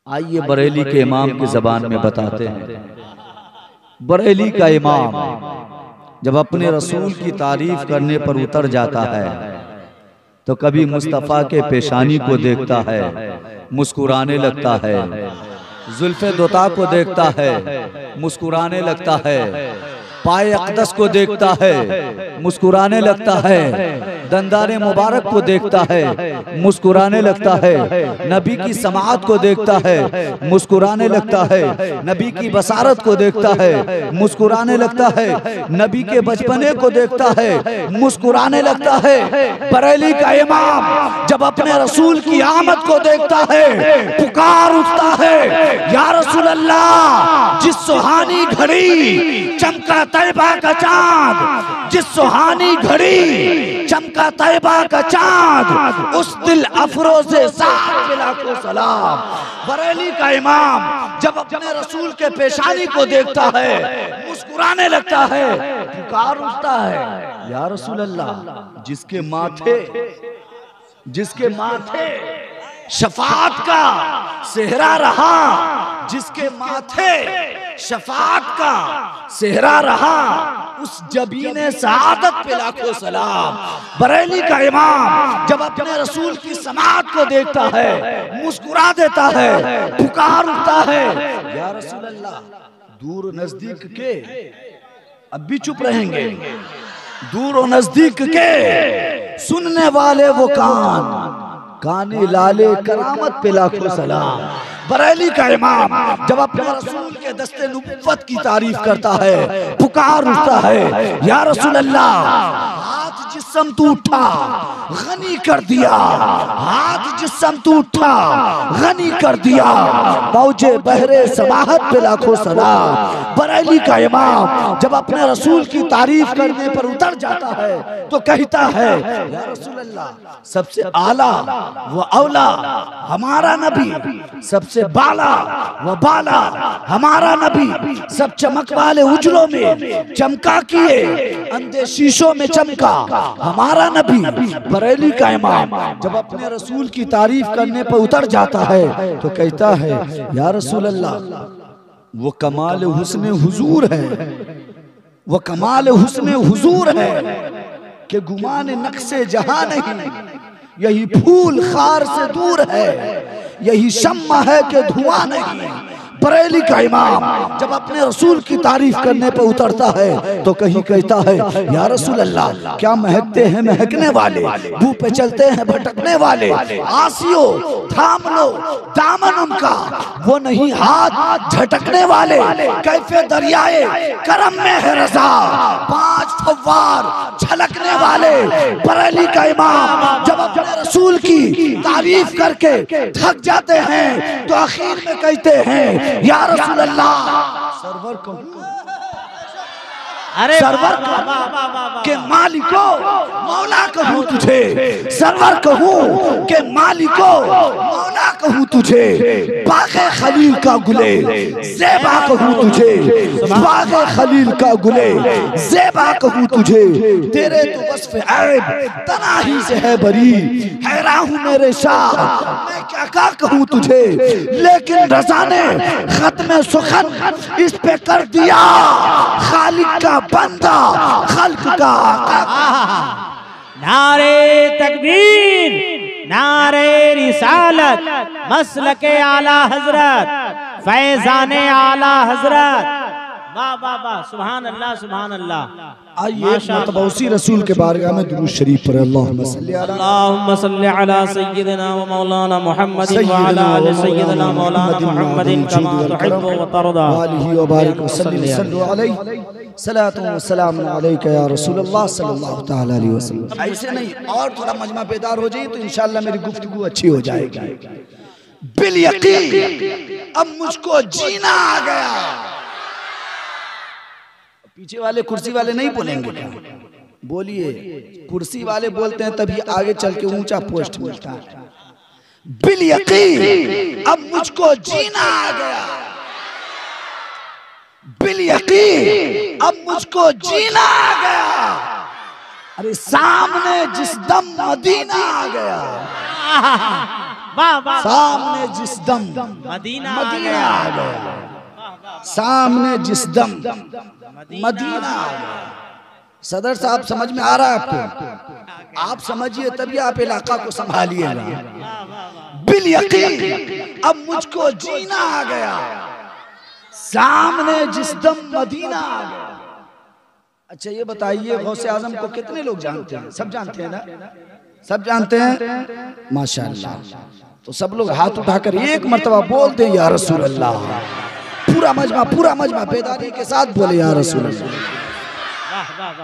आइए बरेली के इमाम की ज़बान में बताते हैं। बरेली का इमाम जब अपने रसूल की तारीफ करने पर उतर जाता है तो कभी मुस्तफ़ा के पेशानी को देखता है, मुस्कुराने लगता है, जुल्फ़े दोता को देखता है, मुस्कुराने लगता है, पाए अक़दस को देखता है, मुस्कुराने लगता है, दंदारे मुबारक को देखता है, मुस्कुराने लगता है, नबी की समाअत को देखता है, मुस्कुराने लगता है, नबी की बसारत को देखता है, मुस्कुराने लगता है, नबी के बचपने को देखता है, मुस्कुराने लगता है। बरेली का इमाम जब अपने रसूल की आमद को देखता है, पुकार उठता है, या रसूल अल्लाह, जिस सुहानी घड़ी चमका तैबा का चांद, जिस सुहानी घड़ी चमका तैबा का चांद, उस दिल अफरोज़े साथ के लाखों सलाम। बरेली का इमाम जब अपने रसूल के पेशानी को देखता है, मुस्कुराने लगता है, पुकार उठता है, या रसूल अल्लाह, जिसके माथे शफाअत का सेहरा रहा, जिसके माथे शफाअत का सेहरा रहा, उस जबीने सआदत पे लाखों सलाम। बरेली का इमाम जब अपने रसूल की समाअत को देखता है, मुस्कुरा देता है, पुकार उठता है, या रसूल अल्लाह। दूर नजदीक के अब भी चुप रहेंगे, दूर और नजदीक के सुनने वाले वो काने लाले करामत पे लाखों सलाम। बरेली का इमाम जब अपने रसूल के दस्ते नबुव्वत की तारीफ करता है, पुकार उठता है, या रसूल अल्लाह, हाथ जिस्म तू उठा गनी कर दिया, हाथ जिस्म तू उठा गनी कर दिया, मौजे बहरे समाहत पे लाखों सलाम। बरेली का इमाम जब अपने रसूल की तारीफ करने पर उतर जाता है तो कहता है, या रसूल अल्लाह, सबसे आला व औला हमारा नबी, सबसे बाला व बाला हमारा नबी, सब चमक वाले उजलों में चमका किए, अंधे शीशों में चमका हमारा नबी। बरेली का इमाम जब अपने रसूल की तारीफ करने पर उतर जाता है तो कहता है, या रसूल अल्लाह, वो कमाल हुस्न हुजूर है, वो कमाल हुस्न हुजूर है कि गुमान नक्शे जहां नहीं, यही फूल खार से दूर है, यही शम्मा है कि धुआं नहीं। बरेली का इमाम जब अपने रसूल की तारीफ करने पर उतरता है तो कहीं कहता है, या रसूल अल्लाह, क्या महकते हैं महकने वाले, मुंह पे चलते हैं भटकने वाले, आसियो थाम लो दामन उनका, वो नहीं हाथ झटकने वाले, कैफे दरियाए करम में है रजा, पांच फव्वार छलकने वाले। बरेली का इमाम जब अपने रसूल की तारीफ करके थक जाते हैं तो आखिर में कहते हैं, या रसूल अल्लाह, सरवर को सरवर के मालिको मौला कहूँ तुझे, सरवर कहूँ के मालिको मौला कहूँ तुझे, बाग़े खलील का गुले ज़ेबा कहूँ तुझे, बाग़े खलील का गुले ज़ेबा कहूँ तुझे, तेरे तो वस्फ़ ऐब तनाही से है बरी, हैरान हूँ मेरे शाह, मैं क्या क्या कहूँ तुझे, लेकिन रज़ा ने ख़त्म सुखन इस पे कर दिया, खालिक का बंदा खल्क का। नारे तकबीर, नारे रिसालत, मसलके आला हजरत, फैजाने आला हजरत। वाह वाह वाह, सुभान अल्लाह सुभान अल्लाह। आइए मतलब उसी रसूल के बारगाह में दुरूद शरीफ पर अल्लाहुम्मा सल्ली अला सय्यिदिना व मौलाना मुहम्मदिन व अला आलि सय्यिदिना मौलाना मुहम्मदिन कमा तुहिब्बु व तर्दा व आलिहि व बारिक व सल्लु अलैहि सलातु व सलाम अलैका या रसूल अल्लाह सल्लल्लाहु तआला अलैहि वसल्लम। ऐसे नहीं, और थोड़ा मजमा बेदार हो जाए तो इंशाअल्लाह मेरी गुफ्तगू अच्छी हो जाएगी। बिल यकीन अब मुझको जीना आ गया। पीछे वाले कुर्सी वाले नहीं बोलेंगे क्या? बोलिए, कुर्सी वाले बोलते हैं तभी आगे चल के ऊंचा पोस्ट मिलता है। बिल यकीन अब मुझको जीना आ गया, बिल यकीन अब मुझको जीना आ गया, अरे सामने जिस दम मदीना आ गया, वाह वाह सामने जिस दम मदीना मदीना आ गया, सामने जिस दम मदीना आ गया। सदर साहब समझ में आ रहा है आपको? आप समझिए तभी आप इलाका को संभालिएगा। बिल यकीन अब मुझको जीना आ गया, सामने जिस दम मदीना आ गया। अच्छा ये बताइए गौसे आजम को कितने लोग जानते हैं? सब जानते हैं ना? सब जानते हैं माशाअल्लाह। तो सब लोग हाथ उठाकर एक मर्तबा बोल दे या रसूल अल्लाह। पूरा मजमा बेदारी के साथ बोले या रसूल अल्लाह।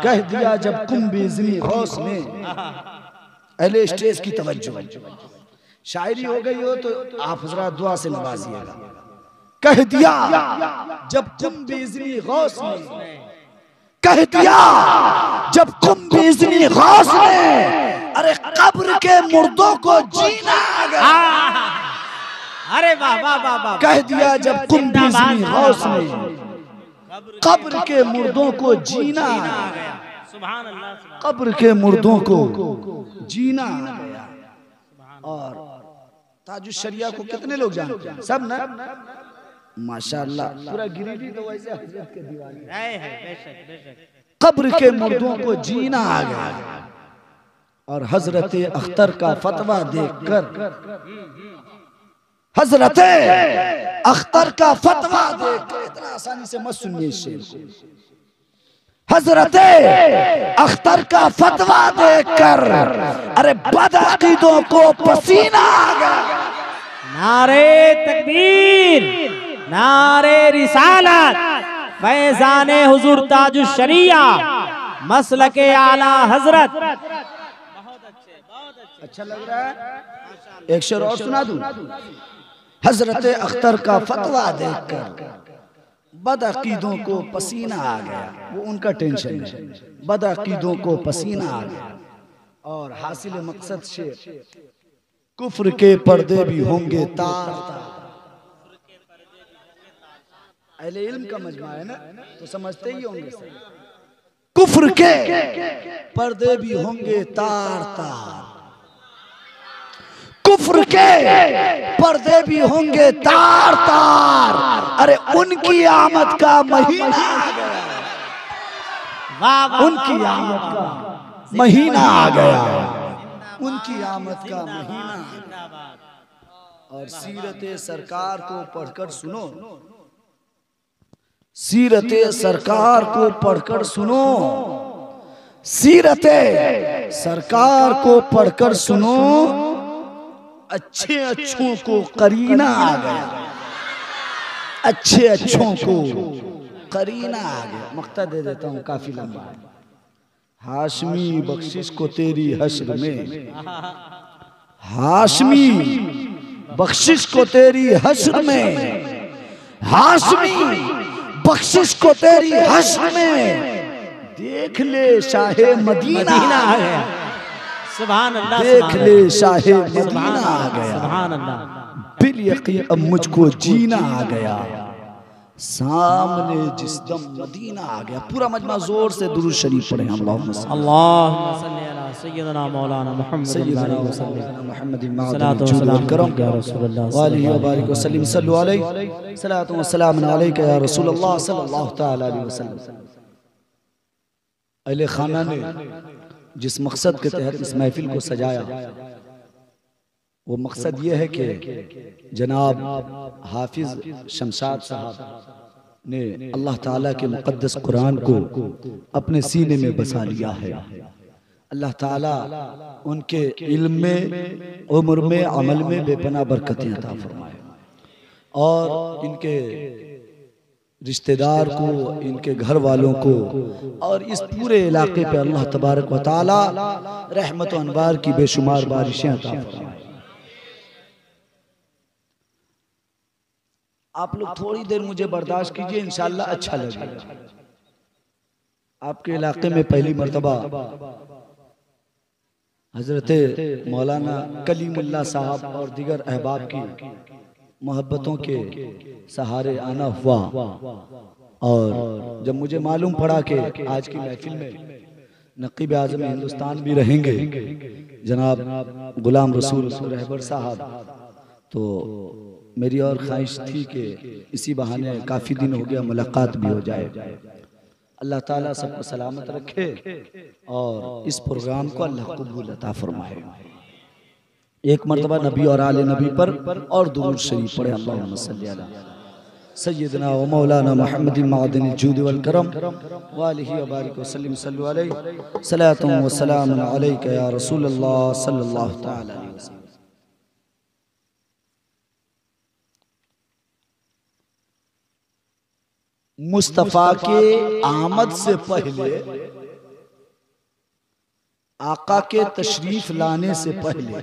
कह दिया जब कुंभ-ए-इज़्नी गौस ने। अहले स्टेज की तवज्जो, शायरी हो गई हो तो आप हजरात दुआ से नवाजिएगा। कह दिया जब कुंभ-ए-इज़्नी गौस ने, कह दिया जब कुंभ-ए-इज़्नी गौस ने, अरे कब्र के मुर्दों को जीना आ गया। अरे वाह वाह वाह वाह। कह दिया जब कुंभ-ए-इज़्नी गौस ने, कब्र के मुर्दों को जीना आ गया। सुभान अल्लाह, कब्र के मुर्दों को जीना आ गया। और ताजुश शरिया को कितने लोग जानते हैं? सब ना माशाअल्लाह। पूरा गिरिडीह तो वैसे हजरत के दीवाने है। बेशक बेशक। कब्र के मुर्दों को जीना आ गया। और हजरत अख्तर का फतवा देखकर, हजरत अख्तर का फतवा देखकर, इतना आसानी से मत सुनिए इस शेर को। हजरत अख्तर का फतवा देखकर अरे बदअकीदों को पसीना आ गया। नारे तकबीर, नारे रिसालत, फैज़ाने हुजूर ताजुश शरिया, मसलके आला हजरत। बहुत अच्छे, अच्छा लग रहा है? एक शेर और सुना दूं? हजरत अख्तर का फतवा देखकर बदअकीदों को पसीना आ गया। वो उनका टेंशन है, बदअकीदों को पसीना आ गया। और हासिल मकसद से कुफ्र के पर्दे भी होंगे तार तार। अहले इल्म का मजमा है ना, तो समझते ही होंगे सर। कुफ्र के पर्दे भी होंगे तार तार, कुफ्र के पर्दे भी होंगे तार तार। अरे उनकी आमद का महीना आ गया, उनकी आमद का महीना आ गया, उनकी आमद का महीना। और सीरत सरकार को पढ़कर सुनो, सीरत सरकार को पढ़कर सुनो, सीरत सरकार को पढ़कर सुनो। अच्छे अच्छों को करीना आ गया, अच्छे अच्छों को करीना आ गया। मक्ता दे देता हूँ, काफी लंबा है। हाशमी बख्शिश को तेरी हश्र में, हाशमी बख्शिश को तेरी हश्र में, हाशमी बख्शिश को तेरी हश्र में। देख ले शाहे मदीना आ गया, सुभान अल्लाह, देख ले शाहे मदीना आ गया। सुभान अल्लाह। बिल यकीन अब मुझको जीना आ गया, सामने जिस दम मदीना आ गया। पूरा मजमा जोर से दुरूद शरीफ पढ़े। अल्लाहुम्मा सल्ली अला सय्यिदना मौलाना मुहम्मद सल्लल्लाहु सल्लल्लाहु अलैहि वसल्लम मुहम्मदिन सलातो मअल सलाम करम या रसूलल्लाह व आलिहि व बारिक व सल्लिम सल्लु अलैहि सलातो व सलाम अलैका या रसूलल्लाह सल्लल्लाहु तआला अलैहि वसल्लम। अहले खाना ने जिस मकसद के तहत इस महफिल को सजाया, वो मकसद ये है कि जनाब हाफिज शमशाद साहब ने अल्लाह ताला के मुकद्दस कुरान को अपने सीने में बसा लिया है। अल्लाह ताला उनके इल्म में, उम्र में, अमल में बेपनाह बरकतें अता फरमाए और इनके रिश्तेदार को, इनके घर वालों को और इस पूरे इलाके पे अल्लाह तबारक व तआला रहमत व अनवार की बेशुमार बारिशें अता फरमाए। आप लोग थोड़ी देर मुझे बर्दाश्त कीजिए, इंशाअल्लाह अच्छा लगेगा। आपके इलाके में पहली मर्तबा हजरत मौलाना कलीमुल्लाह साहब और दीगर अहबाब की मोहब्बतों के सहारे आना हुआ। और जब मुझे मालूम पड़ा कि आज की महफिल में नकीब आज़म हिंदुस्तान भी रहेंगे जनाब गुलाम रसूल रहबर साहब, तो मेरी और ख्वाहिश थी कि इसी बहाने काफ़ी दिन हो गया मुलाकात भी हो जाए। अल्लाह ताला सबको सलामत रखे और इस प्रोग्राम को अल्लाह कबूल अता फरमाए। एक मरतबा नबी और आले नबी पर और दुरूद शरीफ पढ़े। अल्लाहुम्मा सल्ली अला सय्यदना व मौलाना मुहम्मदिन मअदनिल जूद वल करम व आलिहि व बारिक व सल्लिम सल्लु अलैहि सलातुन व सलामुन अलैका या रसूलल्लाह सल्लल्लाहु तआला अलैहि वसल्लम। मुस्तफ़ा के आमद से पहले, आका के तशरीफ लाने से पहले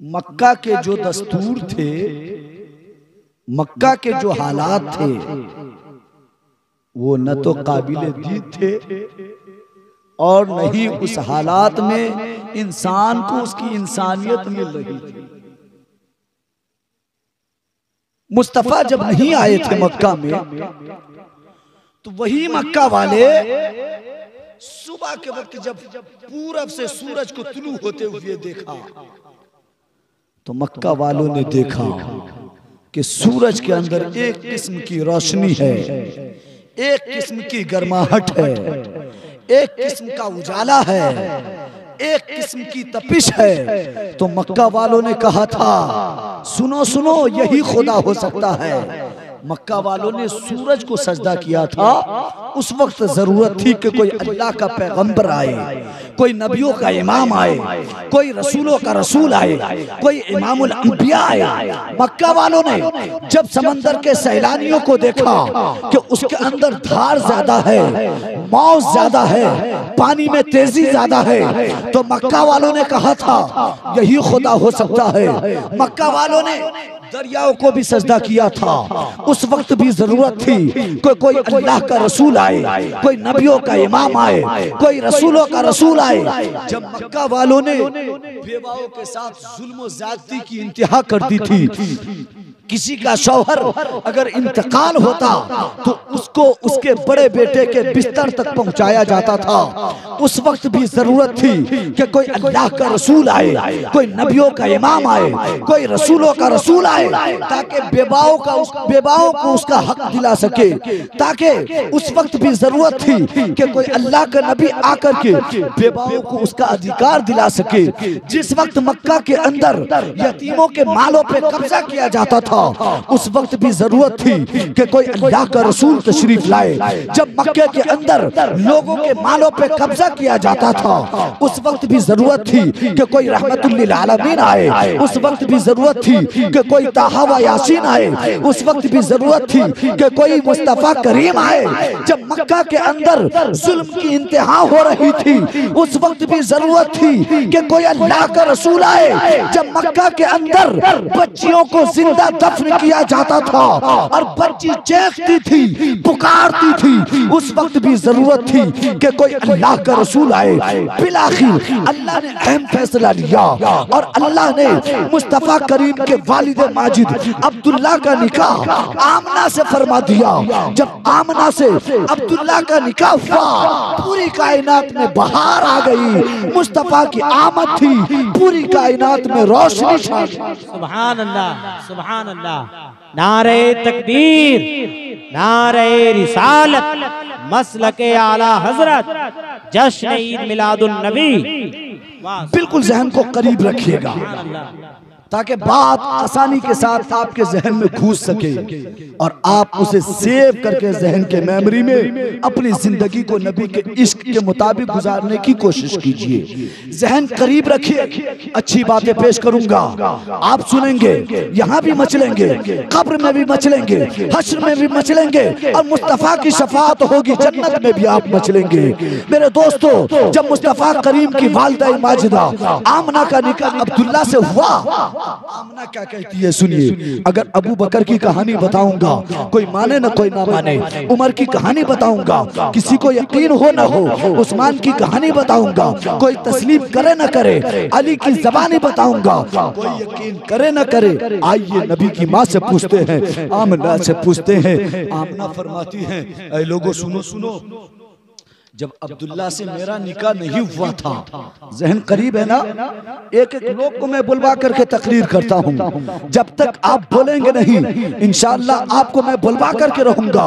मक्का के जो दस्तूर थे, मक्का के जो हालात थे, वो न तो काबिल दीद थे और न ही उस हालात में इंसान को उसकी इंसानियत मिल रही थी। मुस्तफा जब नहीं आए थे मक्का में, तो वही मक्का वाले सुबह के वक्त जब पूरब से सूरज को तुलू होते हुए देखा, तो मक्का वालों ने देखा कि सूरज के अंदर एक किस्म की रोशनी है, एक किस्म की गर्माहट है, एक किस्म का उजाला है, एक किस्म की तपिश है। तो मक्का वालों ने कहा था, सुनो सुनो, यही खुदा हो सकता है। मक्का वालों ने सूरज को सजदा किया था। उस वक्त जरूरत थी कि कोई अल्लाह का पैगंबर आए, कोई नबियों का इमाम आए, कोई रसूलों का रसूल आए, कोई इमामुल अंबिया आए। मक्का वालों ने जब समंदर के सैलानियों को देखा कि उसके अंदर धार ज्यादा है, मौज ज्यादा है, पानी में तेजी ज्यादा है, तो मक्का वालों ने कहा था यही खुदा हो सकता है। मक्का वालों ने दरियाओं को भी सजदा किया था। उस वक्त भी जरूरत थी कि कोई अल्लाह का रसूल आए, कोई नबियों का इमाम आए, कोई रसूलों का रसूल आए। जब मक्का वालों ने बेवाओं के साथ जुल्म और ज्यादती की इंतहा कर दी थी, किसी का शौहर अगर इंतकाल होता तो उसको उसके बड़े बेटे के बिस्तर तक पहुंचाया जाता था। उस वक्त भी जरूरत थी कि कोई अल्लाह का रसूल आए, कोई नबियों का इमाम आए, कोई रसूलों का रसूल आए, ताकि बेवाओं को उसका हक दिला सके। ताकि उस वक्त भी जरूरत थी कि कोई अल्लाह का नबी आकर के बेवाओं को उसका अधिकार दिला सके। जिस वक्त मक्का के अंदर यतीमों के मालों पे कब्जा किया जाता था, उस वक्त भी जरूरत थी कि कोई अल्लाह का रसूल तशरीफ लाए। जब मक्के के अंदर लोगों के मालों पे कब्जा किया जाता था, उस वक्त भी जरूरत थी कि कोई रहमतुल लिल आलमीन आए। उस वक्त भी जरूरत थी कि कोई ताहा व यासीन आए। उस वक्त भी जरूरत थी कि कोई मुस्तफा करीम आए। जब मक्का के अंदर जुल्म की इंतहा हो रही थी, उस वक्त भी जरूरत थी कि कोई अल्लाह का रसूल आए। जब मक्का के अंदर बच्चियों को जिंदा दफन किया जाता था और बच्ची चीखती थी, पुकारती थी, उस वक्त भी जरूरत थी कि कोई अल्लाह का रसूल आए। बिलाखिर अल्लाह ने अहम फैसला लिया और अल्लाह ने मुस्तफा करीम के वालिद माजिद अब्दुल्ला का निकाह आमना से फरमा दिया। जब आमना से अब्दुल्ला का निकाह हुआ, पूरी कायनात में बहार आ गई। मुस्तफा की आमद थी, पूरी कायनात में रोशनी छा गई। सुभान अल्लाह, सुभान अल्लाह। नारे तकबीर, नारे रिसालत, मसलके आला हजरत, जश्न ईद मिलादुन नबी। बिल्कुल जहन को करीब रखिएगा ताकि बात आसानी के साथ आपके जहन में घुस सके और आप उसे सेव करके जहन के मेमोरी में अपनी जिंदगी को नबी के इश्क के मुताबिक गुजारने की कोशिश कीजिए। जहन करीब रखिए, अच्छी बातें पेश करूंगा, आप सुनेंगे, यहाँ भी मचलेंगे, कब्र में भी मचलेंगे, हश्र में भी मचलेंगे और मुस्तफा की शफाअत होगी, जन्नत में भी आप मचलेंगे। मेरे दोस्तों, जब मुस्तफा करीम की वालिदा माजिदा आमना का निकाह अब्दुल्ला से हुआ आमना क्या कहती है सुनिए। अगर अबू बकर की कहानी बताऊंगा, कोई माने ना कोई ना माने, उमर की कहानी बताऊंगा, किसी को यकीन हो ना हो, उस्मान की कहानी बताऊंगा, कोई तस्लीम करे ना करे, अली की ज़बानी बताऊंगा, कोई यकीन करे ना करे। आइए नबी की माँ से पूछते हैं, आमना से पूछते हैं। आमना फरमाती हैं, ऐ लोगों सुनो सुनो, जब अब्दुल्ला से मेरा निकाह नहीं हुआ था, जहन करीब है ना, एक एक लोग को मैं बुलवा करके तकरीर करता हूँ, जब तक आप बोलेंगे नहीं इंशाअल्लाह आपको मैं बुलवा करके रहूंगा।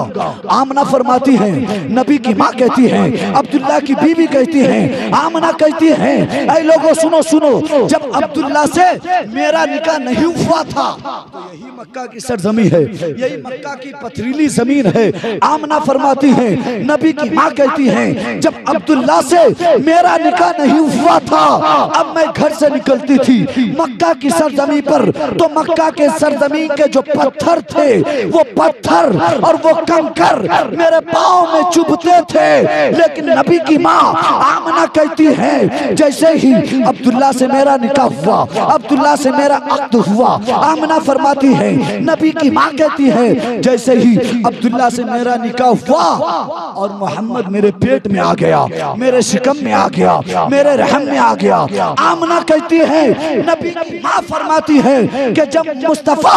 आमना फरमाती है, नबी की माँ कहती है, अब्दुल्ला की बीवी कहती है, आमना कहती है, ऐ लोगों सुनो सुनो, जब अब्दुल्ला से मेरा निकाह नहीं हुआ था, तो यही मक्का की सरजमी है, यही मक्का की पथरीली जमीन है। आमना फरमाती है, नबी की माँ कहती है, जब अब्दुल्ला से मेरा निकाह नहीं हुआ था, अब मैं घर से निकलती थी मक्का की सरजमी पर, तो मक्का के सरजमी के जो पत्थर थे, वो पत्थर और वो कंकर मेरे पाँव में चुभते थे। लेकिन नबी की माँ आमना कहती है, जैसे ही अब्दुल्ला से मेरा निकाह हुआ, अब्दुल्ला से मेरा अक्द हुआ, आमना फरमाती है, नबी की माँ कहती है, जैसे ही अब्दुल्ला से मेरा निकाह हुआ और मोहम्मद मेरे पेट में आ गया, मेरे शिकम में आ गया, मेरे रहम में आ गया। आमना कहती है, नबी की माँ फरमाती है कि जब मुस्तफा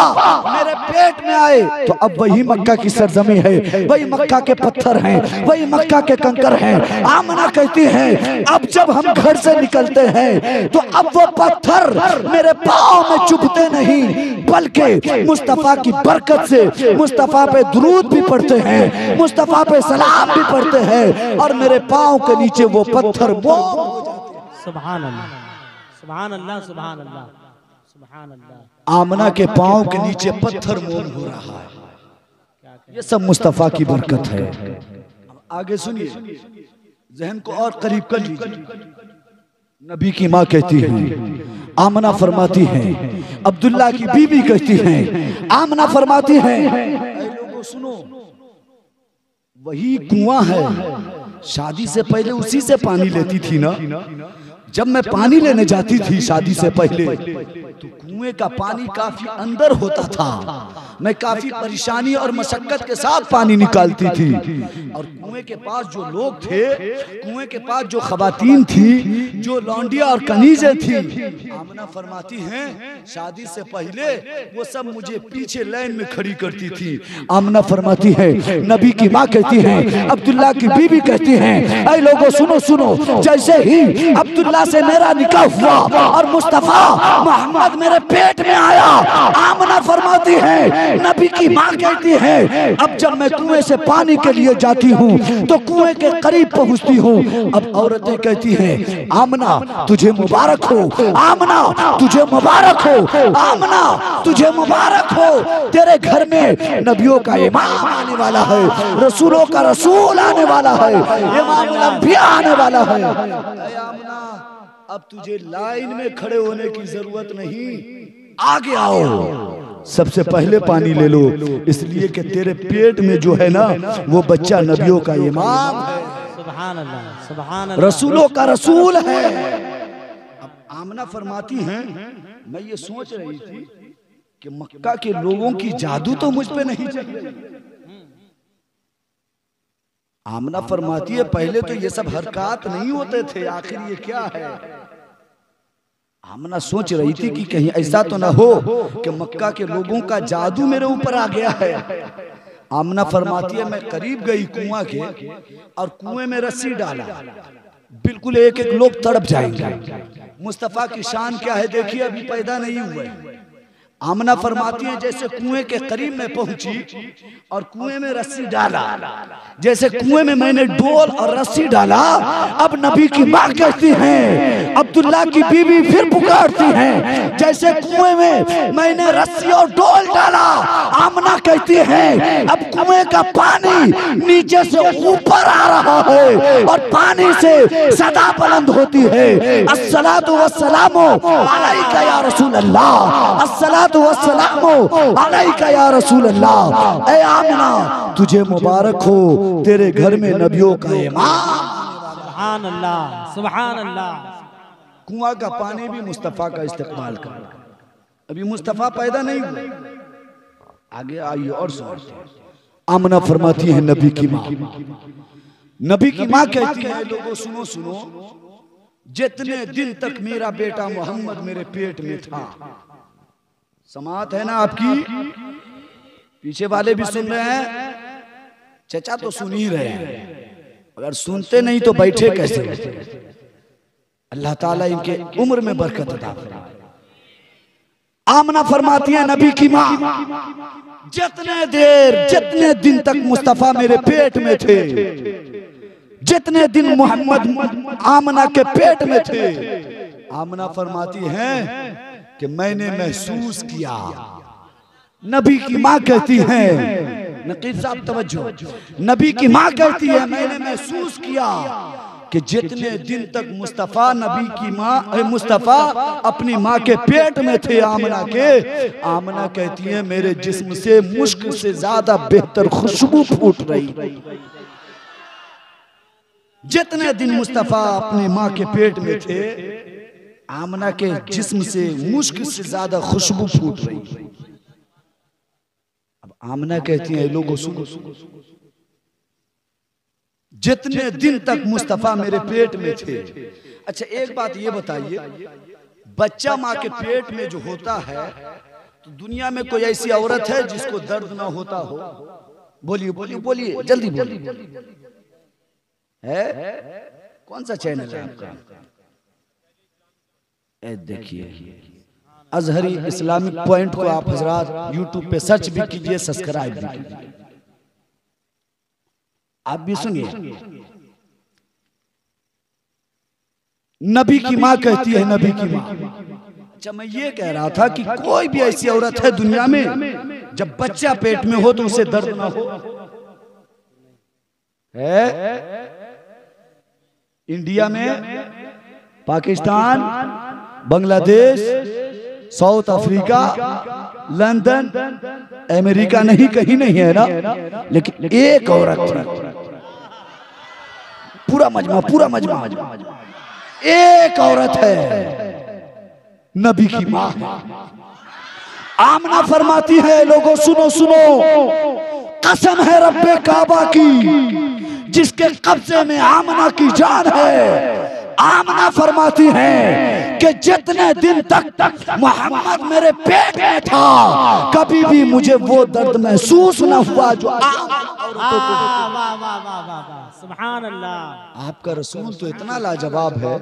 मेरे पेट में आए, तो अब वही मक्का की सरजमी है, वही मक्का के पत्थर हैं, वही मक्का के कंकर हैं। आमना कहती है, अब जब हम घर से निकलते हैं, तो अब वो पत्थर मेरे पाँव में चुभते नहीं, बल्कि मुस्तफा की बरकत से मुस्तफा पे दुरूद भी पढ़ते हैं, मुस्तफा पे सलाम भी पढ़ते हैं, और मेरे पाँव के नीचे वो पत्थर सुभान अल्लाह, सुभान अल्लाह, सुभान अल्लाह, सुभान अल्लाह। आमना के पाँव के नीचे पत्थर मोम हो रहा है। ये सब मुस्तफा की बरकत है। आगे सुनिए, जहन को और करीब कर लीजिए। नबी की माँ कहती है, आमना फरमाती है, अब्दुल्ला की बीवी कहती है, आमना फरमाती है, लोगों सुनो, वही कुआं है, शादी से पहले उसी से पानी लेती थी ना। जब मैं पानी लेने जाती थी शादी से पहले, तो कुएं का पानी काफी अंदर होता था, मैं काफी परेशानी और मशक्कत के साथ पानी निकालती थी। और कुएं के पास जो लोग थे, कुएं के पास जो खवातीन थी, जो लौंडिया और कनीजे थी, आमना फरमाती हैं, शादी से पहले वो सब मुझे पीछे लाइन में खड़ी करती थी। आमना फरमाती है, नबी की माँ कहती है, अब्दुल्ला की बीवी कहती है, ऐ लोगों सुनो सुनो, जैसे ही अब्दुल्ला से मेरा निकाह हुआ और मुस्तफा मोहम्मद मेरे पेट में आया, आमना फरमाती है, नबी की माँ कहती है, अब जब मैं कुएं से पानी के लिए जाती हूँ, तो कुएं के करीब पहुँचती हूँ। अब औरतें कहती हैं, आमना तुझे मुबारक हो, आमना तुझे मुबारक हो, आमना तुझे मुबारक हो, तेरे घर में नबियों का इमाम आने वाला है, रसूलों का रसूल आने वाला है, इमामुल अंबिया आने वाला है। आमना अब तुझे लाइन में खड़े होने की जरूरत नहीं, आगे आओ, सबसे पहले पानी ले लो, इसलिए कि तेरे पेट में जो है ना, वो बच्चा नबियों का इमाम है, सुभान अल्लाह, सुभान अल्लाह, रसूलों का रसूल है। अब आमना फरमाती हैं, मैं ये सोच रही थी कि मक्का के लोगों की जादू तो मुझ पे नहीं चली। आमना फरमाती है, पहले तो ये सब हरकत नहीं होते थे, आखिर ये क्या है। आमना सोच रही थी कि कहीं ऐसा तो ना हो कि मक्का के लोगों का जादू मेरे ऊपर आ गया है। आमना फरमाती है, मैं करीब गई कुआं के और कुएं में रस्सी डाला, बिल्कुल एक एक लोग तड़प जाएंगे। मुस्तफा की शान क्या है देखिए, अभी पैदा नहीं हुए। आमना फरमाती है, जैसे कुएं के करीब में पहुंची और कुएं में रस्सी डाला, जैसे कुएं में मैंने डोल और रस्सी डाला, अब नबी की माँ कहती हैं, अब्दुल्ला की बीवी फिर पुकारती हैं, जैसे कुएं में मैंने रस्सी और डोल डाला, आमना कहती है, अब कुएं का पानी नीचे से ऊपर आ रहा है और पानी से सदा बुलंद होती है, अस्सलातु वस्सलामु अलैका या रसूल अल्लाह, अस्सलातु वस्सलामु अलैका या रसूल अल्लाह। ऐ आमना तुझे मुबारक हो, तेरे घर में नबियों का इमाम। सुभान अल्लाह, सुभान अल्लाह। कुआं का पानी भी मुस्तफा का इस्तेमाल कर, अभी मुस्तफा पैदा नहीं हुए। आगे आइए और सुनते हैं। आमना फरमाती है नबी की माँ, नबी की माँ कहती है लोगों सुनो सुनो, जितने दिन तक मेरा बेटा मोहम्मद मेरे पेट में था। समात है ना आपकी, पीछे वाले भी सुन रहे हैं, चचा तो सुन ही रहे हैं, अगर सुनते नहीं तो बैठे कैसे। अल्लाह ताला इनके उम्र में बरकत अता फरमाए। आमना फरमाती है नबी की माँ, जितने दिन तक मुस्तफा मेरे पेट में थे, जितने दिन मोहम्मद आमना के पेट में थे, आमना फरमाती है कि मैंने महसूस किया। नबी की माँ कहती है, नकीब साहब तवज्जो, नबी की माँ कहती है मैंने महसूस किया कि जितने दिन तक मुस्तफा नबी की माँ मुस्तफा अपनी माँ के पेट में थे आमना के, आमना कहती है मेरे जिस्म से मुश्क से ज्यादा बेहतर खुशबू फूट रही। जितने दिन मुस्तफा अपनी माँ के पेट में थे, आमना के जिस्म से मुश्क से ज्यादा खुशबू फूट रही। अब आमना कहती है लोगों सुनो, जितने दिन तक मुस्तफा मेरे पेट में थे। अच्छा एक बात ये बताइए, बच्चा माँ के पेट में जो होता है, तो दुनिया में कोई ऐसी औरत है जिसको दर्द ना होता हो? बोलिए बोलिए बोलिए, जल्दी बोलिए। है कौन सा चैनल है आपका? देखिए अजहरी इस्लामिक पॉइंट को आप हजरात यूट्यूब पे सर्च भी कीजिए, सब्सक्राइब भी कीजिए। आप भी सुनिए, नबी की माँ कहती है, नबी की माँ। अच्छा मैं ये कह रहा था कि कोई भी ऐसी औरत है दुनिया में जब बच्चा पेट में हो तो उसे दर्द ना हो? है इंडिया में, Pakistan, Bangladesh, south Africa, London, America नहीं, कहीं नहीं है ना। लेकिन एक औरत थी, पूरा मजमा एक औरत है, नबी की माँ। आमना फरमाती है लोगों सुनो सुनो, कसम है रब्बे काबा की जिसके कब्जे में आमना की जान है। आमना फरमाती है कि जितने दिन तक मोहम्मद मेरे पेट में था, कभी भी मुझे वो दर्द महसूस न हुआ जो सुभान अल्लाह। आपका रसूल तो इतना लाजवाब है,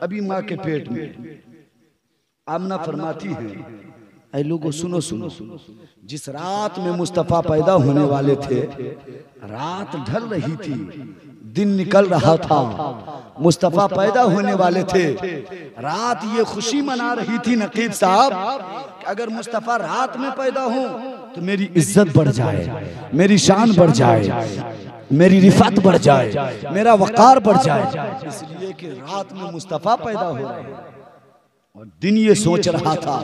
अभी माँ के पेट में। आमना फरमाती है ऐ लोगों सुनो सुनो, जिस रात में मुस्तफा पैदा होने वाले थे, रात ढल रही थी, दिन निकल रहा था, मुस्तफा पैदा होने वाले थे, रात ये खुशी मना रही थी नकीब साहब कि अगर मुस्तफा रात में पैदा हो तो मेरी इज्जत बढ़ जाए, मेरी शान बढ़ जाए, मेरी रिफत बढ़ जाए, मेरा वकार बढ़ जाए, इसलिए कि रात में मुस्तफा पैदा हो रहे हैं। और दिन ये सोच रहा था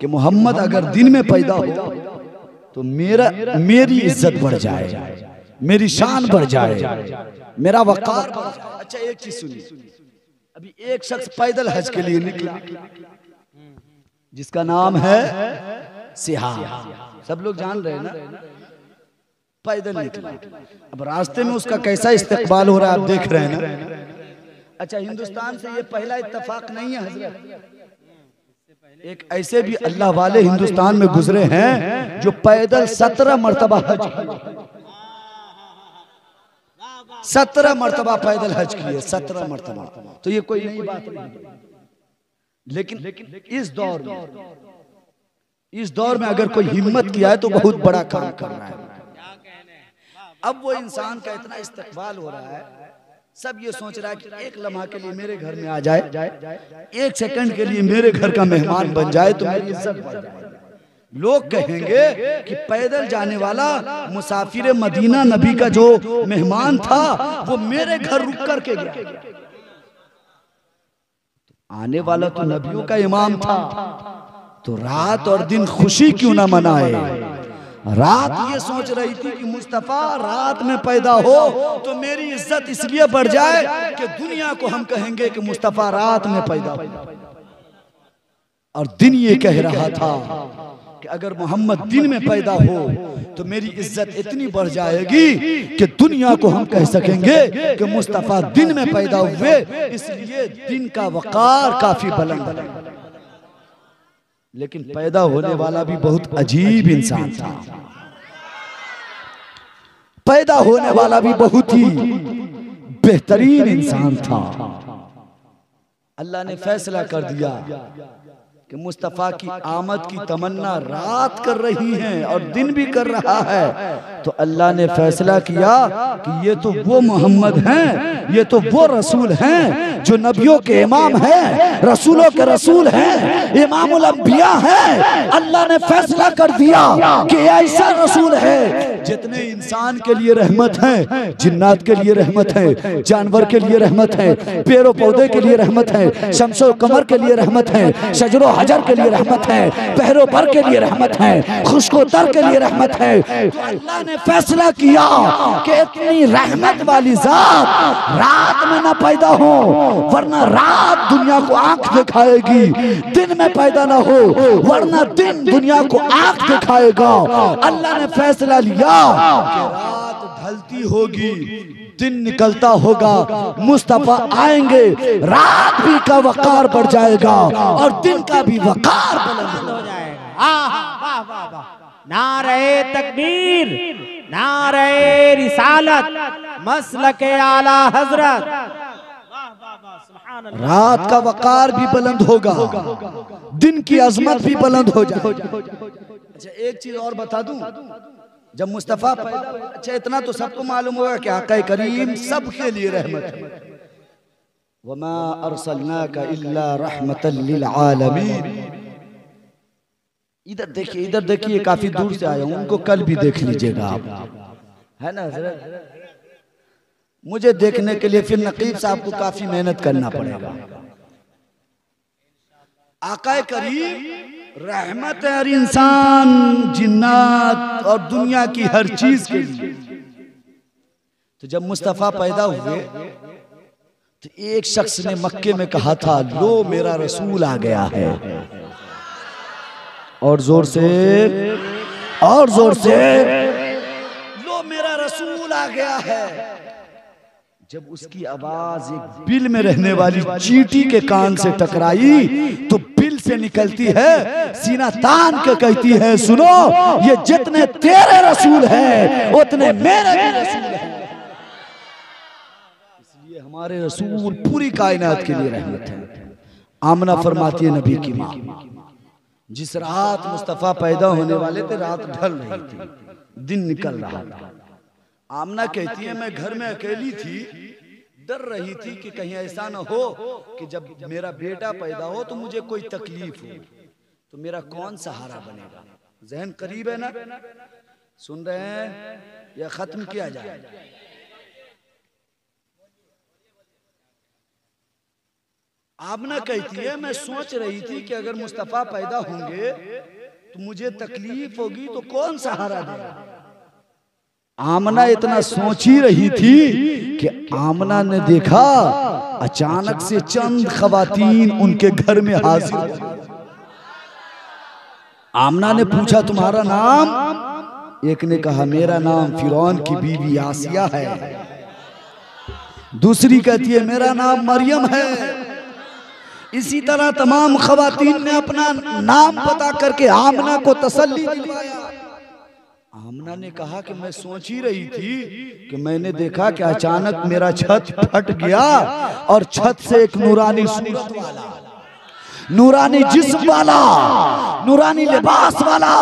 कि मोहम्मद अगर दिन में पैदा हो तो मेरी इज्जत बढ़ जाए, मेरी शान बढ़ जाए, मेरा वकार बढ़ जाए। अच्छा एक चीज सुनिए, अभी एक शख्स पैदल हज के लिए निकला जिसका नाम है सिहाब, सब लोग जान रहे हैं ना, पैदल निकला। अब रास्ते में उसका कैसा इस्तकबाल हो रहा है आप देख रहे हैं ना। अच्छा हिंदुस्तान से ये पहला इत्तेफाक नहीं है हजरत, एक ऐसे भी अल्लाह वाले हिंदुस्तान में गुजरे हैं जो पैदल 17 मरतबा हज किए, 17 मरतबा पैदल हज किए, 17 मरतबा। तो ये कोई नई बात नहीं, लेकिन इस दौर में अगर कोई हिम्मत किया है तो बहुत बड़ा काम कर रहा है। अब वो इंसान का इतना इस्तकबाल हो रहा है, सब ये सोच रहा है कि एक लम्हा के लिए मेरे घर में आ जाए, एक सेकंड के लिए मेरे घर का मेहमान बन जाए तो मेरी इज्जत बढ़ जाए। लोग कहेंगे कि पैदल जाने वाला मुसाफिर मदीना नबी का जो मेहमान था वो मेरे घर रुक करके गया। आने वाला तो नबियों का इमाम था, तो रात और दिन खुशी क्यों ना मनाए। रात ये सोच रही थी कि मुस्तफा रात में पैदा हो तो मेरी इज्जत इसलिए बढ़ जाए कि दुनिया को हम कहेंगे कि मुस्तफा रात में पैदा हो। और दिन ये कह रहा था कि अगर मोहम्मद दिन में पैदा हो तो मेरी इज्जत इतनी बढ़ जाएगी कि दुनिया को हम कह सकेंगे कि मुस्तफा दिन में पैदा हुए, इसलिए दिन का वकार काफी बुलंद है। लेकिन पैदा होने वाला भी बहुत अजीब इंसान था, पैदा होने वाला भी बहुत ही बेहतरीन इंसान था। अल्लाह ने फैसला कर दिया कि मुस्तफ़ा की आमद की तमन्ना रात कर रही हैं और दिन भी कर रहा है, तो अल्लाह ने फैसला किया कि ये तो वो मोहम्मद हैं, ये तो वो रसूल हैं जो नबियों के इमाम हैं, रसूलों के रसूल हैं, इमामुल अंबिया हैं। अल्लाह ने फैसला कर दिया कि ऐसा रसूल है जितने इंसान के लिए रहमत है, जिन्नात के लिए रहमत है, जानवर के लिए रहमत है, पेड़ों पौधे के लिए रहमत है, शम्सो कमर के लिए रहमत है, शजरो हजर के लिए रहमत है, पहरो पर के लिए रहमत है, खुशको तर के लिए रहमत है। तो अल्लाह ने फैसला किया कि इतनी रहमत वाली जात रात में ना पैदा हो, वरना रात दुनिया को आंख दिखाएगी, दिन में पैदा ना हो वरना दिन दुनिया को आंख दिखाएगा। अल्लाह ने फैसला लिया कि रात ढलती होगी, दिन निकलता होगा, मुस्तफा आएंगे, रात भी का वकार बढ़ जाएगा और दिन का भी वकार बुलंद हो जाएगा। वाह वाह वाह, नारे तकबीर, नारे रिसालत, मसलके आला हजरत। रात का वकार भी बुलंद होगा, दिन की अजमत भी बुलंद हो जाएगी। अच्छा एक चीज और बता दूं, जब मुस्तफा पैदा, अच्छा इतना तो सबको मालूम होगा कि आका करीम सबके लिए रहमत है। वमा अरसलनाका इल्ला रहमतल लिल आलमीन। इधर देखिए, काफी दूर से आया हूं, उनको कल भी देख लीजिएगा आप, है ना हजरत। मुझे देखने के लिए फिर नकीब साहब को काफी मेहनत करना पड़ेगा। आका करीम रहमत है हर इंसान, जिन्नात और दुनिया की हर चीज के लिए। तो जब मुस्तफा पैदा हुए तो एक शख्स ने मक्के में कहा था, लो मेरा रसूल आ गया है, और जोर से लो मेरा रसूल आ गया है। जब उसकी आवाज एक बिल में रहने वाली चींटी के कान से टकराई तो बिल से निकलती है, सीना तान के कहती है, सुनो ये जितने तेरे रसूल हैं उतने मेरे भी रसूल हैं। इसलिए हमारे रसूल पूरी कायनात के लिए रहमत है। आमना फरमाती है नबी की माँ, जिस रात मुस्तफा पैदा होने वाले थे रात ढल रही थी, दिन निकल रहा था। आमना कहती है मैं घर में अकेली थी, डर रही थी कि कहीं ऐसा न हो कि जब मेरा बेटा पैदा हो तो मुझे कोई तकलीफ हो, तो मेरा कौन सहारा बनेगा। जहन करीब है ना, सुन रहे हैं या खत्म किया जाए। आमना कहती है मैं सोच रही थी कि अगर मुस्तफा पैदा होंगे तो मुझे तकलीफ होगी तो कौन सहारा देगा। आमना इतना सोच ही रही थी कि आमना ने देखा अचानक से चंद खवातीन उनके घर में हाजिर हुई। आमना ने पूछा तुम्हारा नाम? एक ने कहा मेरा नाम फिरौन की बीवी आसिया है। दूसरी कहती है मेरा नाम मरियम है। इसी तरह तमाम खवातीन ने अपना नाम पता करके आमना को तसल्ली दिलवाया। आमना ने कहा कि मैं सोच ही रही थी कि मैंने देखा कि अचानक मेरा छत फट गया और छत से एक नूरानी सूरत वाला, नूरानी जिस्म वाला, नूरानी लिबास वाला,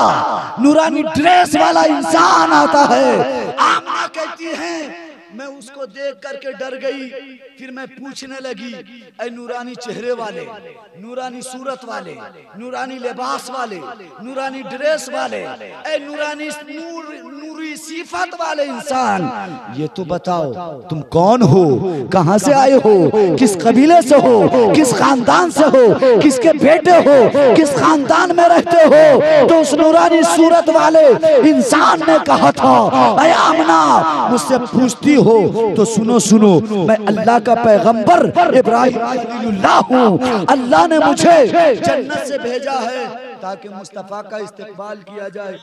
नूरानी ड्रेस वाला इंसान आता है। आमना कहती है मैं उसको देख करके डर गई। फिर मैं पूछने लगी ऐ नूरानी चेहरे वाले, नूरानी सूरत वाले, नूरानी लिबास वाले, नूरानी ड्रेस वाले, ऐ नूरानी नूरी सिफत वाले इंसान, ये तो बताओ तुम कौन हो, कहां से आए हो, किस कबीले से हो, किस खानदान से हो, किसके बेटे हो, किस खानदान में रहते हो। तो उस नूरानी सूरत वाले इंसान ने कहा था, ऐ आमना मुझसे पूछती हो तो सुनो सुनो, मैं अल्लाह का पैगंबर इब्राहिम खलीलुल्लाह हूँ। अल्लाह ने मुझे जन्नत से भेजा है ताकि मुस्तफा का इस्तेकबाल किया जाए।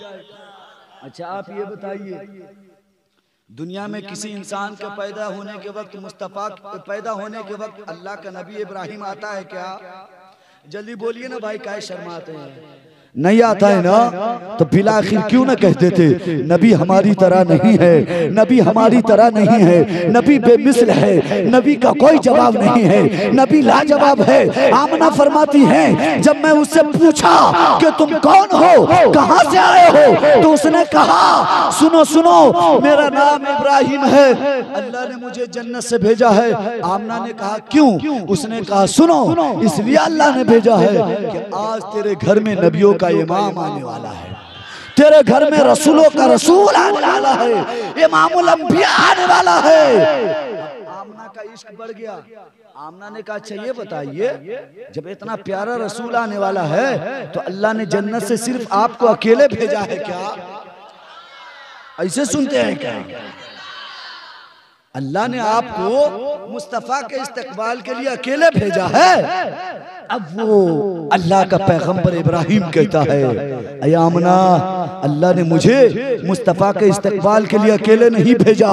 अच्छा आप ये बताइए, दुनिया में किसी इंसान के पैदा होने के वक्त, मुस्तफा पैदा होने के वक्त अल्लाह का नबी इब्राहिम आता है क्या? जल्दी बोलिए ना भाई, काहे शर्माते हैं? नहीं आता है ना, तो बिला आखिर क्यों ना कहते थे नबी हमारी तरह नहीं है, नबी हमारी तरह नहीं है, नबी बेमिसल है, नबी का कोई जवाब नहीं है, नबी लाजवाब है। आमना फरमाती हैं, जब मैं उससे पूछा कि तुम कौन हो, कहां से आए हो, तो उसने कहा सुनो सुनो, मेरा नाम इब्राहिम है, अल्लाह ने मुझे जन्नत से भेजा है। आमना ने कहा क्यों? उसने कहा सुनो, इसलिए अल्लाह ने भेजा है कि आज तेरे घर में नबियों का इमाम आने वाला है, तेरे घर में रसूलों का रसूल आने वाला है, इमामुल अंबिया आने वाला है। आमना का इश्क बढ़ गया। आमना ने कहा अच्छा ये बताइए, जब इतना प्यारा रसूल आने वाला है तो अल्लाह ने जन्नत से सिर्फ आपको अकेले भेजा है क्या? ऐसे सुनते हैं क्या? अल्लाह ने आपको मुस्तफा के इस्तकबाल के लिए अकेले भेजा है। अब वो अल्लाह का पैगंबर इब्राहिम कहता है, ऐ आमना अल्लाह ने मुझे मुस्तफा के इस्तकबाल के लिए अकेले नहीं भेजा।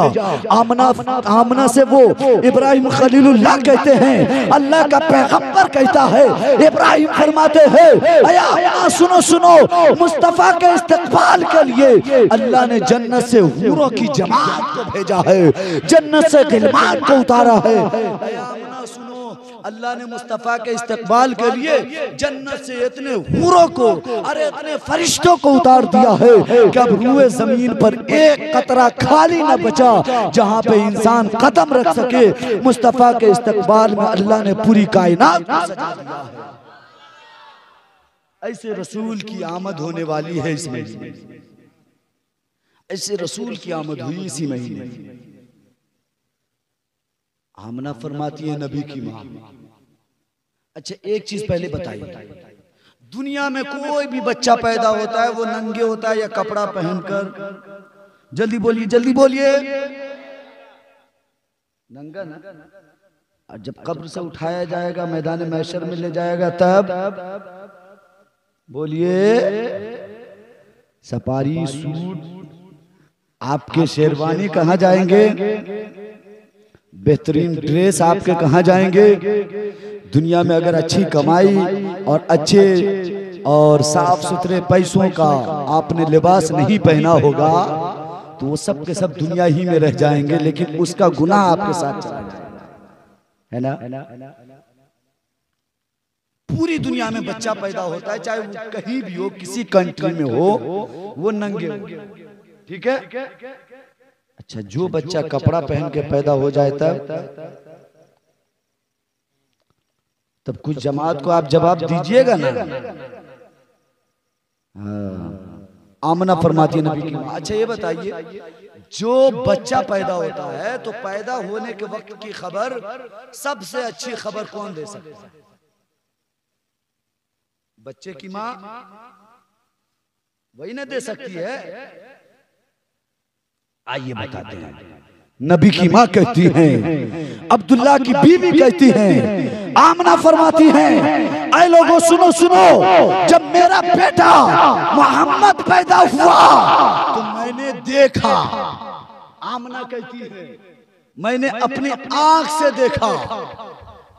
आमना से वो इब्राहिम खलीलुल्लाह कहते हैं, अल्लाह का पैगंबर कहता है। इब्राहिम फरमाते हैं, ऐ आमना सुनो सुनो, मुस्तफा के इस्तकबाल के लिए अल्लाह ने जन्नत से हूरों की जमात को भेजा है, जन्नत से गिलमान को उतारा है। आमना सुनो, अल्लाह ने मुस्तफा के इस्तकबाल के लिए जन्नत से इतने हूरों को, अरे इतने फरिश्तों को उतार दिया है कि अब रूए जमीन पर एक कतरा खाली न बचा जहां पे इंसान कदम रख सके। मुस्तफा के इस्तकबाल में अल्लाह ने पूरी कायनात को सजा दिया है। ऐसे रसूल की आमद होने वाली है इस महीने, ऐसे रसूल की आमद हुई इसी महीने। आमना फरमाती है नबी की मां। अच्छा एक चीज पहले बताइए, दुनिया में कोई भी बच्चा पैदा होता है वो नंगे होता है या कपड़ा पहनकर? जल्दी बोलिए, जल्दी बोलिए। नंगा ना? और जब कब्र से उठाया जाएगा, मैदान महशर में ले जाएगा, तब बोलिए सफारी सूट आपके शेरवानी कहाँ जाएंगे, बेहतरीन ड्रेस आपके कहाँ जाएंगे? दुनिया में अगर अच्छी कमाई और अच्छे और साफ सुथरे पैसों का आपने लिबास नहीं पहना होगा तो वो सब के सब दुनिया ही में रह जाएंगे, लेकिन उसका गुनाह आपके साथ चला जाएगा, है ना? पूरी दुनिया में बच्चा पैदा होता है, चाहे वो कहीं भी हो, किसी कंट्री में हो, वो नंगे हो, ठीक है? अच्छा जो बच्चा कपड़ा पहन के पैदा हो जाए तब कुछ जमात को आप जवाब दीजिएगा ना। आमना फरमाती है नबी की। अच्छा ये बताइए, जो बच्चा पैदा होता है तो पैदा होने के वक्त की खबर सबसे अच्छी खबर कौन दे सकता है? बच्चे की माँ वही ना दे सकती है? आइए बताते हैं। नबी की माँ कहती हैं, अब्दुल्ला की बीवी कहती हैं, आमना फरमाती हैं, ऐ लोगों सुनो सुनो, जब मेरा बेटा मोहम्मद पैदा हुआ तो मैंने देखा, आमना कहती है मैंने अपनी आंख से देखा।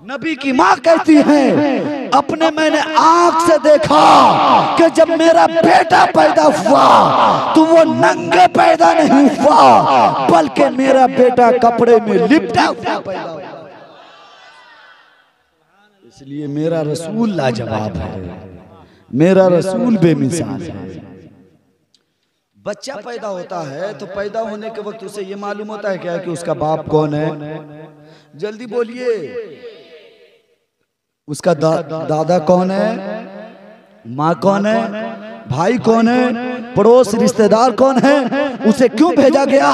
नबी की माँ कहती हैं, अपने मैंने आंख से देखा कि जब मेरा बेटा पैदा हुआ तो वो नंगे पैदा नहीं हुआ, बल्कि मेरा बेटा कपड़े में लिपटा हुआ पैदा हुआ। इसलिए मेरा रसूल लाजवाब है, मेरा रसूल बेमिसाल है। बच्चा पैदा होता है तो पैदा होने के वक्त उसे ये मालूम होता है क्या कि उसका बाप कौन है? जल्दी बोलिए। उसका दादा कौन है, माँ कौन है, भाई कौन है, पड़ोस रिश्तेदार कौन है, उसे क्यों भेजा गया,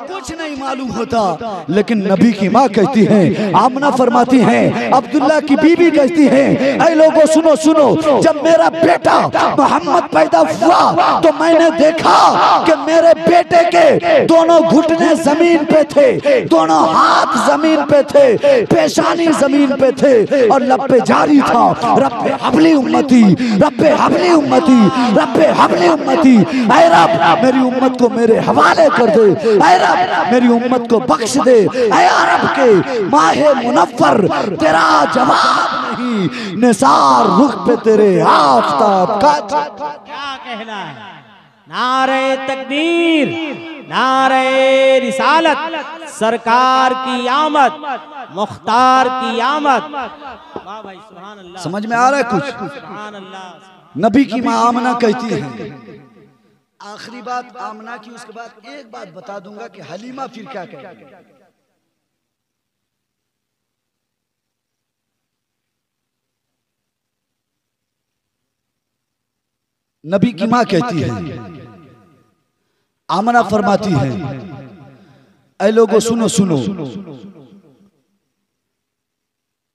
कुछ नहीं मालूम होता। लेकिन नबी की माँ कहती है, आमना फरमाती है, अब्दुल्ला की बीवी कहती है, ऐ लोगों सुनो सुनो, जब मेरा बेटा मोहम्मद पैदा हुआ तो मैंने देखा कि मेरे बेटे के दोनों घुटने जमीन पे थे, दोनों हाथ जमीन पे थे, पेशानी जमीन पे थे और लब पे जारी था, रब्बे हबली उम्मती, रब्बे हबली उम्मती, रब्बे हबली उम्मती। ऐ रब मेरी उम्मत को मेरे हवाले कर दे, ऐ रब मेरी उम्मत को बख्श दे, ऐ अरब के माहे मुनव्वर तेरा जवाब नहीं, निसार रुख पे तेरे आफताब का। क्या कहना है, नारे तकबीर, नारे रिसालत, सरकार की आमद, मुख्तार की आमद। वाह भाई सुभान अल्लाह। समझ में आ रहा है कुछ? सुभान अल्लाह। नबी की माँ आमना कहती है, आखिरी बात आमना की, उसके बाद एक बात बता दूंगा कि हलीमा फिर क्या कहती है। नबी की माँ कहती है, आमना फरमाती है, ऐ लोगों सुनो सुनो,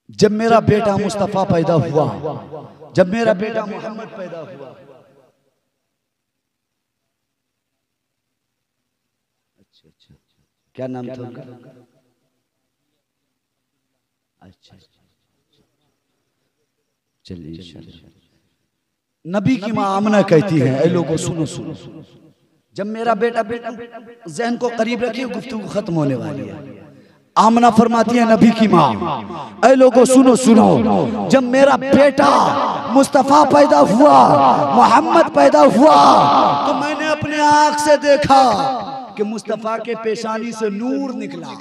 जब मेरा बेटा मुस्तफा पैदा हुआ, जब मेरा बेटा मोहम्मद पैदा हुआ, अच्छा क्या नाम था उनका? अच्छा चलिए। नबी की माँ आमना कहती है, ऐ लोगों सुनो सुनो, जब मेरा बेटा जहन को करीब रखिए, गुफ्तगू खत्म होने वाली है। आमना फरमाती है नबी की माँ, ऐ लोगों सुनो सुनो, जब मेरा बेटा मुस्तफा पैदा हुआ, मोहम्मद पैदा हुआ, तो मैंने अपने आंख से देखा कि मुस्तफा के पेशानी से नूर निकला,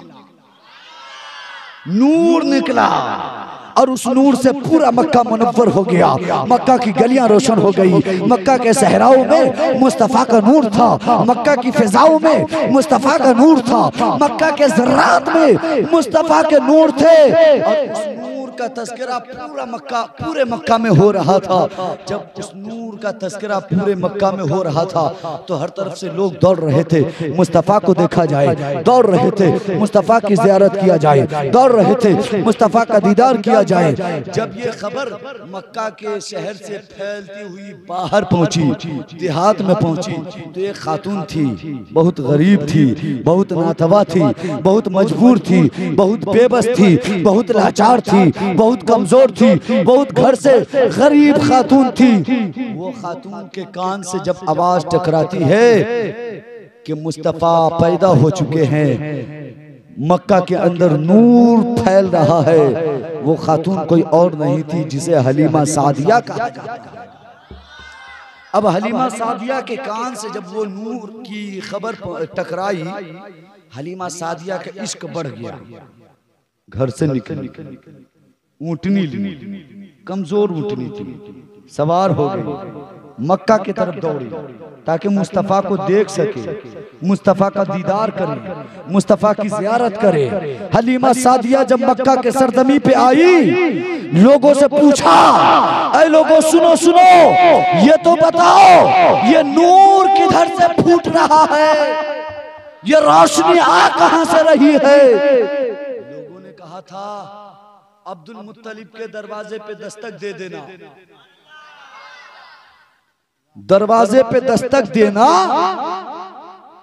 नूर निकला, और उस नूर से पूरा मक्का मुनव्वर हो गया, मक्का की गलियां रोशन हो गई, मक्का के सहराओं में मुस्तफा का नूर था, मक्का की फिजाओं में मुस्तफा का नूर था, मक्का के ज़र्रात में मुस्तफा के नूर थे, और उस नूर का तस्करा पूरे मक्का में हो रहा था। जब उस नूर का तस्करा पूरे मक्का में हो रहा था तो हर तरफ से लोग दौड़ रहे थे, मुस्तफा को देखा जाए, दौड़ रहे थे, मुस्तफा की ज़ियारत किया जाए, दौड़ रहे थे, मुस्तफा का दीदार किया जाए। जब ये खबर मक्का के शहर से फैलती हुई बाहर पहुंची, देहात में पहुंची, तो एक खातून थी, बहुत गरीब थी, बहुत नातवा थी, बहुत मजबूर थी, बहुत बेबस थी, बहुत लाचार थी, बहुत कमजोर थी, बहुत घर से गरीब खातून थी। वो खातून के कान से जब आवाज टकराती है कि मुस्तफा पैदा हो चुके हैं, मक्का के अंदर नूर फैल रहा है, वो खातून कोई और नहीं थी जिसे हलीमा सादिया कहा जाता है। अब हलीमा सादिया के कान से जब वो नूर की खबर टकराई, हलीमा सादिया का इश्क बढ़ गया, घर से निकली, ऊँटनी ली, कमजोर ऊँटनी थी, सवार हो गई, मक्का की तरफ दौड़ी ताकि मुस्तफा को देख सके, मुस्तफा का दीदार करे, मुस्तफा की ज़ियारत करे। हलीमा सादिया जब मक्का के सरजमी पे आई, लोगों से पूछा, ऐ लोगों सुनो सुनो, ये तो बताओ ये नूर किधर से फूट रहा है, ये रोशनी आ कहां से रही है? लोगों ने कहा था, अब्दुल मुत्तलिब के दरवाजे पे दस्तक दे देना, दरवाजे पे दस्तक देना,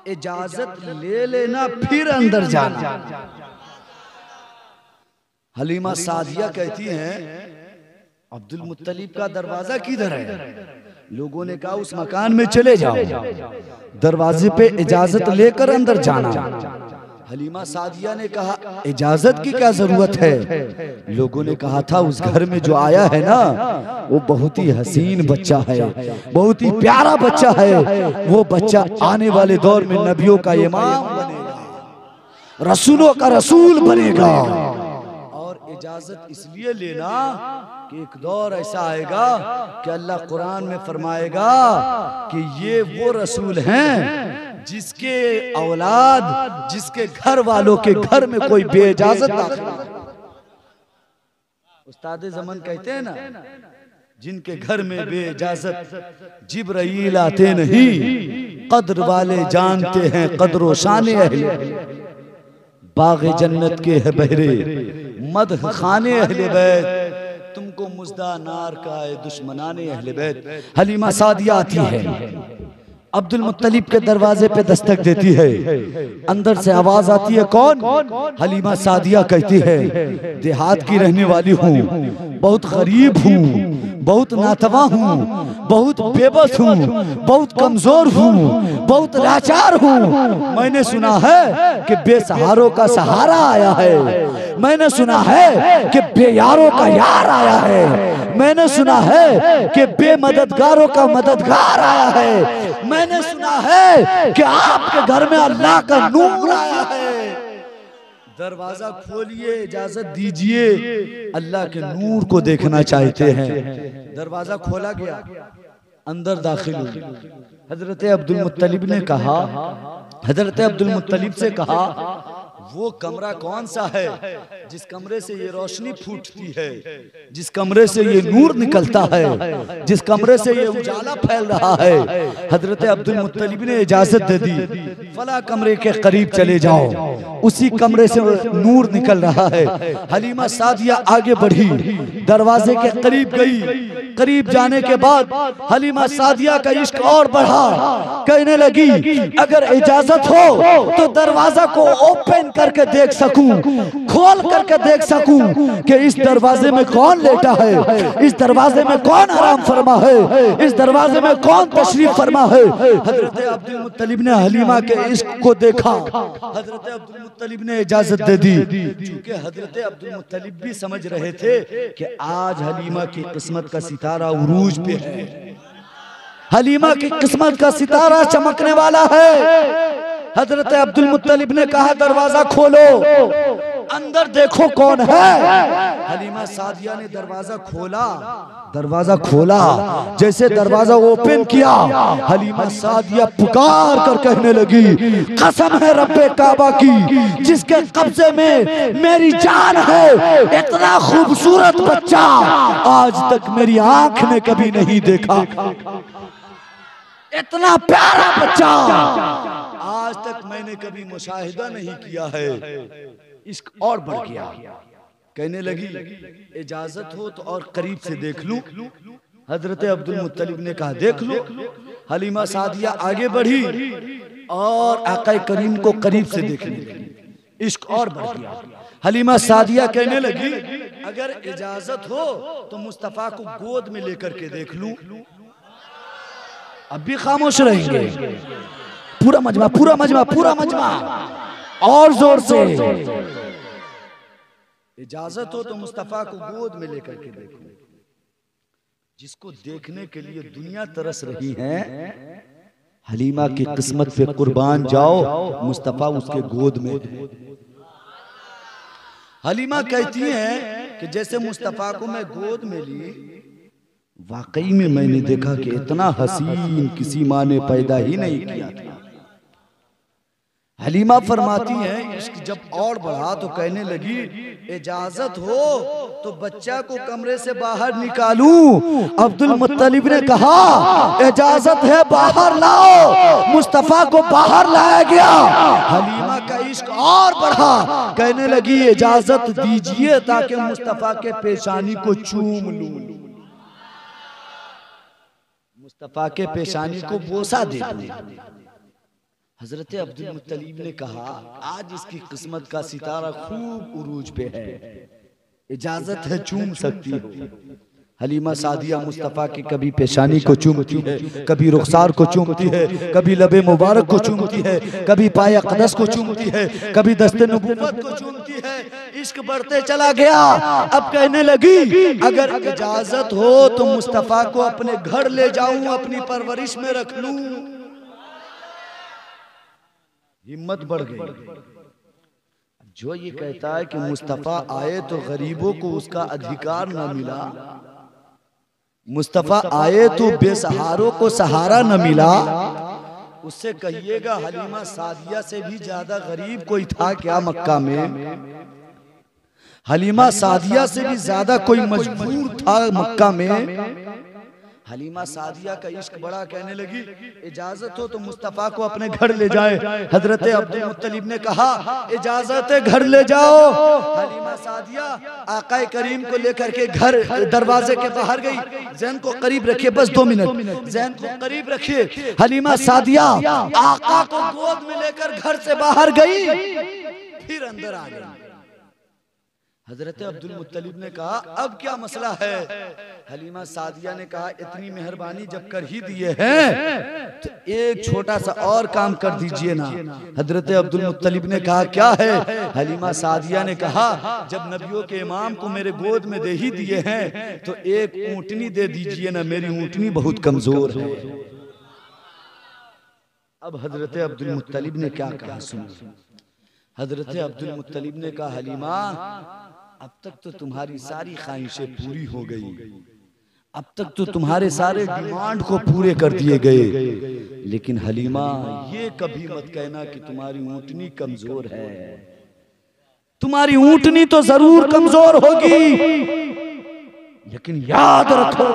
इजाजत ले लेना, फिर अंदर जाना। हलीमा सादिया कहती हैं, अब्दुल मुत्तलिब का दरवाजा किधर है? लोगों ने कहा उस मकान में चले जाओ, दरवाजे पे इजाजत लेकर अंदर जाना। हलीमा सादिया ने कहा इजाजत की क्या जरूरत है? लोगों ने कहा था उस घर में जो आया है ना, वो बहुत ही हसीन बच्चा है, बहुत ही प्यारा बच्चा है, वो बच्चा आने वाले दौर में नबियों का इमाम बनेगा, रसूलों का रसूल बनेगा। और इजाजत इसलिए लेना कि एक दौर ऐसा आएगा कि अल्लाह कुरान में फरमाएगा कि ये वो रसूल हैं जिसके औलाद, जिसके घर वालों के घर में कोई बेइजाजत दाखिल। उस्ताद ज़मान कहते हैं ना, जिनके घर में बेइजाजत जिब्राइल आते नहीं, कद्र वाले जानते हैं कद्र शाने अहले, बाग़े जन्नत के है बहरे मदह खाने अहले बैत, तुमको मुज़दा नार का है दुश्मनाने अहले बैत। हलीमा सादिया आती है, अब्दुल मुत्तलिब के दरवाजे पे दस्तक देती है, अंदर से आवाज आती है कौन? हलीमा सादिया कहती है देहात की रहने वाली हूँ, बहुत गरीब हूँ, बहुत नातवा हूँ, बहुत बेबस हूँ, बहुत कमजोर हूँ, बहुत लाचार हूँ। मैंने सुना है कि बेसहारों का सहारा आया है, मैंने सुना है कि बेयारों का यार आया है, मैंने सुना है कि बेमददगारों का मददगार आया है, मैंने सुना है कि आपके घर में अल्लाह का नूर आया है। दरवाजा खोलिए, इजाजत दीजिए, अल्लाह के नूर को देखना चाहते हैं। दरवाजा खोला गया, अंदर दाखिल हुए। हजरत अब्दुल मुत्तलिब ने कहा, हजरत अब्दुल मुत्तलिब से कहा वो कमरा कौन सा है जिस कमरे से ये रोशनी फूटती है, जिस कमरे से ये नूर निकलता है, जिस कमरे से ये उजाला फैल रहा है? हजरत अब्दुल मुत्तलिब ने इजाजत दे दी, फला कमरे के करीब चले जाओ, उसी कमरे से नूर निकल रहा है। हलीमा सादिया आगे बढ़ी, दरवाजे के करीब गई। करीब जाने के बाद हलीमा सादिया का इश्क और बढ़ा, कहने लगी अगर इजाजत हो तो दरवाजा को ओपन करके देख सकूं, खोल करके देख सकूं कि इस दरवाजे में कौन लेटा है, इस दरवाजे में कौन आराम फरमा है, इस दरवाजे में कौन तशरीफ फरमा है। हजरत अब्दुल मुत्तलिब ने हलीमा के इश्क को देखा, हजरत अब्दुल मुत्तलिब ने इजाजत दे दी, क्योंकि हजरत अब्दुल मुत्तलिब भी समझ रहे थे कि आज हलीमा की किस्मत का सितारा उरूज पे है, हलीमा की किस्मत का सितारा चमकने वाला है। हजरत अब्दुल मुत्तलिब ने कहा दरवाजा खोलो, अंदर देखो कौन है। हलीमा सादिया ने दरवाजा खोला, दरवाजा खोला, जैसे दरवाजा ओपन किया, हलीमा सादिया पुकार कर कहने लगी कसम है रब्बे काबा की जिसके कब्जे में मेरी जान है, इतना खूबसूरत बच्चा आज तक मेरी आंख ने कभी नहीं देखा, इतना प्यारा बच्चा आज तक मैंने कभी मुशाहिदा नहीं किया है। इश्क और बढ़ गया, कहने लगी इजाजत हो तो और करीब से देख लूं। हजरत अब्दुल मुत्तलिब ने कहा देख लो। हलीमा सादिया आगे बढ़ी और आका करीम को करीब से देखने लगी, इश्क और बढ़ गया। हलीमा सादिया कहने लगी अगर इजाजत हो तो मुस्तफा को गोद में लेकर के देख लूं। अब भी खामोश रहेंगे, पूरा मजमा, पूरा मजमा, पूरा मजमा, और जोर से। इजाजत हो तो मुस्तफा को गोद में लेकर के देखो। जिसको देखने के लिए दुनिया तरस रही है, हलीमा की किस्मत पे कुर्बान जाओ, मुस्तफा उसके गोद में है। हलीमा कहती है कि जैसे मुस्तफा को मैं गोद में ली, वाकई में मैंने देखा कि इतना हसीन किसी माँ ने पैदा ही नहीं किया था। हलीमा फरमाती हैं इश्क जब और बढ़ा तो कहने लगी इजाजत हो तो बच्चा को कमरे से बाहर निकालूं। अब्दुल मुत्तलिब ने कहा इजाजत है बाहर लाओ। मुस्तफा को बाहर लाया गया। हलीमा का इश्क और बढ़ा, कहने लगी इजाजत दीजिए ताकि मुस्तफा के पेशानी को चूम लूं, मुस्तफा के पेशानी को बोसा दे दूं। हजरत अब्दुल मुत्तलिब ने कहा आज इसकी किस्मत का सितारा खूब उरूज पे है, इजाजत है चूम सकती हो। हलीमा सादिया मुस्तफा की कभी पेशानी को चूमती है, कभी रुखसार को चूमती है, कभी लबे मुबारक को चूमती है, कभी पाया क़दस को चूमती है, कभी दस्ते नबूवत को चूमती है। इश्क बढ़ते चला गया। अब कहने लगी अगर इजाजत हो तो मुस्तफा को अपने घर ले जाऊं, अपनी परवरिश में रख लूं। हिम्मत बढ़ गई। जो ये कहता है कि मुस्तफा आए तो गरीबों को उसका अधिकार न मिला, मुस्तफा आए तो बेसहारों को सहारा न मिला, उससे कहिएगा हलीमा सादिया से भी ज्यादा गरीब कोई था क्या मक्का में? हलीमा सादिया से भी ज्यादा कोई मजबूर था मक्का में? हलीमा सादिया का इश्क बड़ा, कहने लगी इजाजत हो तो मुस्तफा को अपने घर ले जाए। हजरत अब्दुल मुत्तलिब ने कहा इजाजत है, घर ले जाओ। हलीमा सादिया आका करीम को लेकर के घर दरवाजे के बाहर गई। जैन को करीब रखिए, बस 2 मिनट, जैन को करीब रखिए। हलीमा सादिया आका को गोद में लेकर घर से बाहर गई, फिर अंदर आ गई। हजरत अब्दुल मुत्तलिब ने कहा अब क्या मसला है? हलीमा सादिया ने कहा इतनी मेहरबानी जब कर ही दिए हैं तो एक छोटा सा और काम कर दीजिए ना। हजरत अब्दुल मुत्तलिब ने कहा क्या है? हलीमा सादिया ने कहा जब नबियों के इमाम को मेरे गोद में दे ही दिए हैं तो एक ऊँटनी दे दीजिए ना, मेरी ऊँटनी बहुत कमजोर है। अब हजरत अब्दुल मुत्तलिब ने क्या कहा सुनिए। हजरत अब्दुल मुत्तलिब ने कहा हलीमा अब तक तो तुम्हारी सारी ख्वाहिशें पूरी हो गई, अब तक तो तुम्हारे सारे डिमांड को पूरे कर दिए गए, लेकिन हलीमा ये कभी मत कहना कि तुम्हारी ऊँटनी कमजोर है। तुम्हारी ऊँटनी तो जरूर कमजोर होगी, लेकिन याद रखो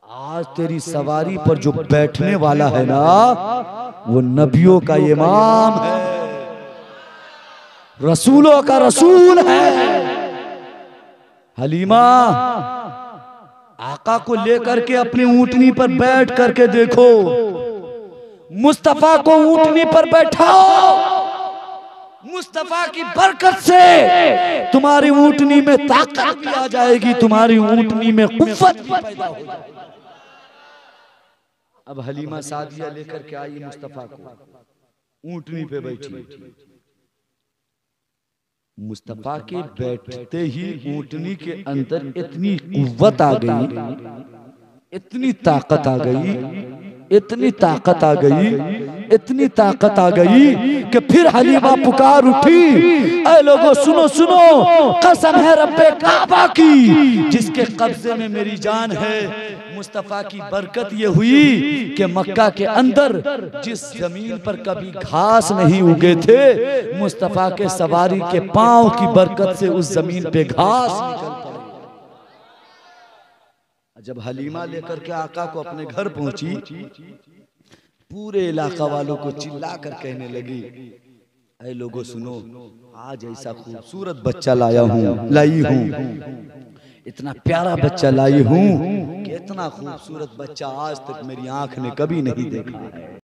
आज तेरी सवारी पर जो बैठने वाला है ना वो नबियों का इमाम है, रसूलों का रसूल है। हलीमा आका को लेकर के अपनी ऊँटनी पर बैठ करके देखो, मुस्तफा को ऊँटनी पर बैठाओ, मुस्तफा की बरकत से तुम्हारी ऊँटनी में ताकत भी आ जाएगी, तुम्हारी ऊँटनी में कुव्वत भी पैदा हो जाएगी। अब हलीमा सादिया लेकर के आई मुस्तफा को, ऊँटनी पे बैठी। मुस्तफा के बैठते ही ऊँटनी के अंदर इतनी कुव्वत आ गई, इतनी ताकत आ गई, इतनी ताकत आ गई, इतनी ताकत आ गई कि फिर हलीमा पुकार उठी, ऐ लोगों सुनो सुनो, कसम है रब्बे काबा की जिसके कब्जे में मेरी जान है। मुस्तफा की बरकत ये हुई कि मक्का के अंदर जिस जमीन पर कभी घास नहीं उगे थे, मुस्तफा के सवारी के पांव की बरकत से उस जमीन पे घास निकल पड़ी। जब हलीमा लेकर के आका को अपने घर पहुंची, पूरे इलाका वालों को चिल्ला कर कहने लगी, ऐ लोगों सुनो, आज ऐसा खूबसूरत बच्चा लाई हूँ, इतना प्यारा बच्चा लाई हूँ कि इतना खूबसूरत बच्चा आज तक मेरी आंख ने कभी नहीं देखा है।